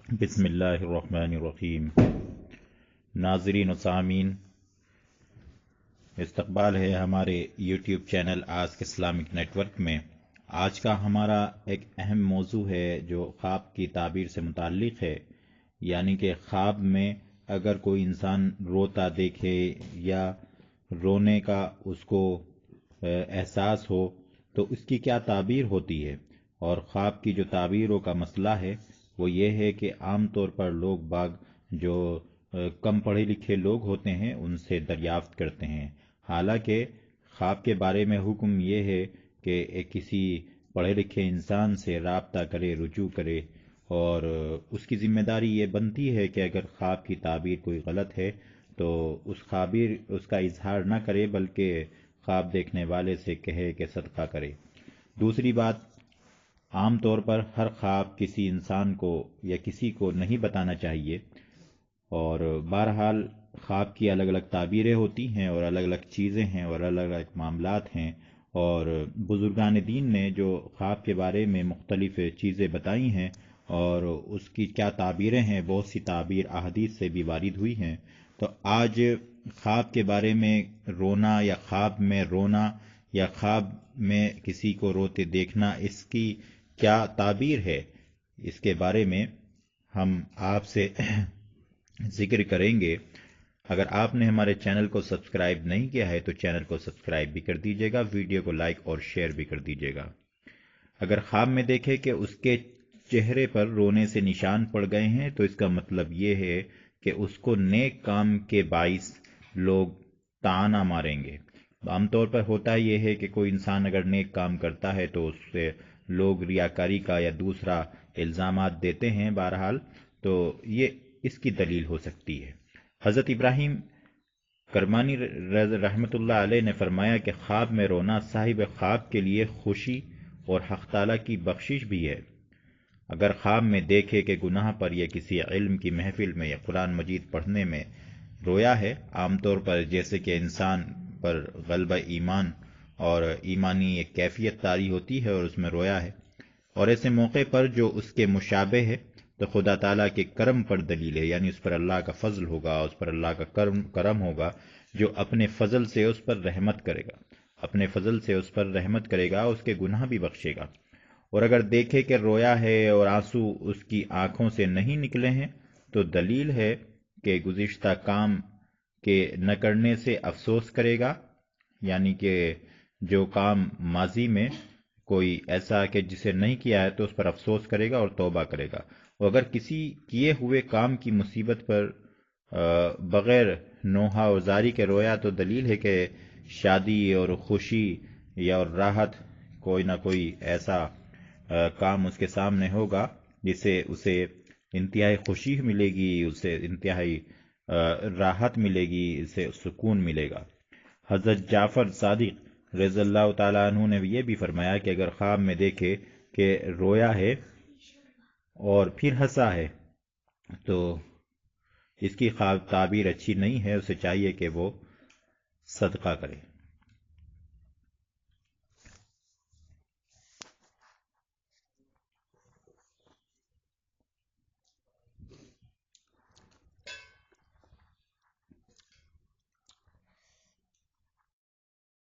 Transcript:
بسم اللہ الرحمن الرحیم۔ ناظرین و سامعین، استقبال ہے ہمارے YouTube channel ask Islamic network میں۔ آج کا ہمارا ایک اہم موضوع ہے جو خواب کی تعبیر سے متعلق ہے، یعنی کہ خواب میں اگر کوئی انسان روتا دیکھے یا رونے کا اس کو احساس ہو تو اس کی کیا تعبیر ہوتی ہے۔ اور خواب کی جو تعبیروں کا مسئلہ ہے وہ یہ ہے کہ عام طور پر لوگ باغ جو کم پڑھے لکھے لوگ ہوتے ہیں ان سے دریافت کرتے ہیں، حالانکہ خواب کے بارے میں حکم یہ ہے کہ کسی پڑھے لکھے انسان سے رابطہ کرے، رجوع کرے، اور اس کی ذمہ داری یہ بنتی ہے کہ اگر خواب کی تعبیر کوئی غلط ہے تو اس کا اظہار نہ کرے بلکہ خواب دیکھنے والے سے کہے کہ صدقہ کرے۔ دوسری بات، عام طور پر ہر خواب کسی انسان کو یا کسی کو نہیں بتانا چاہیے، اور بہرحال خواب کی الگ الگ تعبیریں ہوتی ہیں اور الگ الگ چیزیں ہیں اور الگ الگ معاملات ہیں، اور بزرگان دین نے جو خواب کے بارے میں مختلف چیزیں بتائی ہیں اور اس کی کیا تعبیریں ہیں، بہت سی تعبیر احادیث سے بھی وارد ہوئی ہیں۔ تو آج خواب کے بارے میں رونا یا خواب میں رونا یا خواب میں کسی کو روتے دیکھنا، اس کی کیا تعبیر ہے، اس کے بارے میں ہم آپ سے ذکر کریں گے۔ اگر آپ نے ہمارے چینل کو سبسکرائب نہیں کیا ہے تو چینل کو سبسکرائب بھی کر دیجیے گا، ویڈیو کو لائک اور شیئر بھی کر دیجیے گا۔ اگر خواب میں دیکھے کہ اس کے چہرے پر رونے سے نشان پڑ گئے ہیں تو اس کا مطلب یہ ہے کہ اس کو نیک کام کے باعث لوگ طعنہ ماریں گے۔ عام طور پر ہوتا یہ ہے کہ کوئی انسان اگر نیک کام کرتا ہے تو اس سے لوگ ریاکاری کا یا دوسرا الزامات دیتے ہیں، بہرحال تو یہ اس کی دلیل ہو سکتی ہے۔ حضرت ابراہیم کرمانی رحمۃ اللہ علیہ نے فرمایا کہ خواب میں رونا صاحب خواب کے لیے خوشی اور حق تعالیٰ کی بخشش بھی ہے۔ اگر خواب میں دیکھے کہ گناہ پر یا کسی علم کی محفل میں یا قرآن مجید پڑھنے میں رویا ہے، عام طور پر جیسے کہ انسان پر غلبہ ایمان اور ایمانی ایک کیفیت طاری ہوتی ہے اور اس میں رویا ہے، اور ایسے موقع پر جو اس کے مشابہ ہے تو خدا تعالیٰ کے کرم پر دلیل ہے، یعنی اس پر اللہ کا فضل ہوگا، اس پر اللہ کا کرم ہوگا جو اپنے فضل سے اس پر رحمت کرے گا، اپنے فضل سے اس پر رحمت کرے گا، اس کے گناہ بھی بخشے گا۔ اور اگر دیکھے کہ رویا ہے اور آنسو اس کی آنکھوں سے نہیں نکلے ہیں تو دلیل ہے کہ گزشتہ کام کے نہ کرنے سے افسوس کرے گا، یعنی کہ جو کام ماضی میں کوئی ایسا کہ جسے نہیں کیا ہے تو اس پر افسوس کرے گا اور توبہ کرے گا۔ اور اگر کسی کیے ہوئے کام کی مصیبت پر بغیر نوحہ اور زاری کے رویا تو دلیل ہے کہ شادی اور خوشی یا راحت کوئی نہ کوئی ایسا کام اس کے سامنے ہوگا جس سے اسے انتہائی خوشی ملے گی، اسے انتہائی راحت ملے گی، اسے سکون ملے گا۔ حضرت جعفر صادق رضی اللہ تعالیٰ عنہ نے یہ بھی فرمایا کہ اگر خواب میں دیکھے کہ رویا ہے اور پھر ہنسا ہے تو اس کی خواب تعبیر اچھی نہیں ہے، اسے چاہیے کہ وہ صدقہ کرے۔